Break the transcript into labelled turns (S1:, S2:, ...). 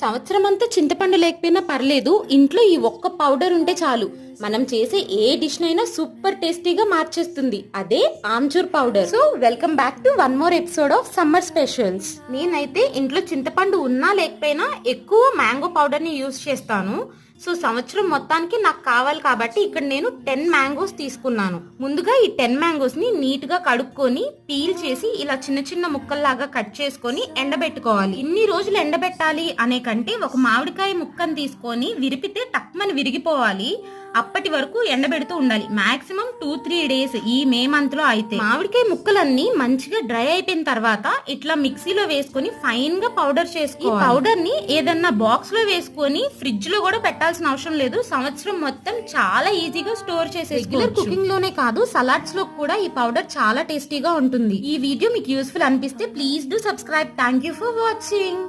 S1: సంవత్సరం అంతా చింతపండు లేకపోయినా పర్లేదు, ఇంట్లో ఈ ఒక్క పౌడర్ ఉంటే చాలు మనం చేసే ఏ డిష్ నైనా సూపర్ టేస్టీగా మార్చేస్తుంది. అదే amchur powder. So welcome back to one more episode of summer specials. నేనైతే ఇంట్లో చింతపండు ఉన్నా లేకపోయినా ఎక్కువ మ్యాంగో పౌడర్ ని యూజ్ చేస్తాను. సో సంవత్సరం మొత్తానికి నాకు కావాలి కాబట్టి ఇక్కడ నేను 10 మ్యాంగోస్ తీసుకున్నాను. ముందుగా ఈ 10 మ్యాంగోస్ ని నీట్ గా కడుక్కొని పీల్ చేసి ఇలా చిన్న చిన్న ముక్కల్లాగా కట్ చేసుకొని ఎండబెట్టుకోవాలి. ఇన్ని రోజులు ఎండబెట్టాలి అనే కంటే ఒక మామిడికాయ ముక్కను తీసుకొని విరిపితే టక్మని విరిగిపోవాలి. అప్పటి వరకు ఎండబెడుతూ ఉండాలి. మాక్సిమం 2-3 డేస్ ఈ మే మంత్ లో అయితే. మామిడికాయ ముక్కలన్నీ మంచిగా డ్రై అయిపోయిన తర్వాత ఇట్లా మిక్సీలో వేసుకొని ఫైన్ గా పౌడర్ చేసుకోవాలి. ఈ పౌడర్ ని ఏదన్నా బాక్స్ లో వేసుకొని ఫ్రిడ్జ్ లో కూడా పెట్టాల్సిన అవసరం లేదు. సంవత్సరం మొత్తం చాలా ఈజీగా స్టోర్ చేసేసుకోవచ్చు. రెగ్యులర్ కుకింగ్ లోనే కాదు, సలాడ్స్ లో కూడా ఈ పౌడర్ చాలా టేస్టీగా ఉంటుంది. ఈ వీడియో మీకు యూస్ఫుల్ అనిపిస్తే please do subscribe. Thank you for watching.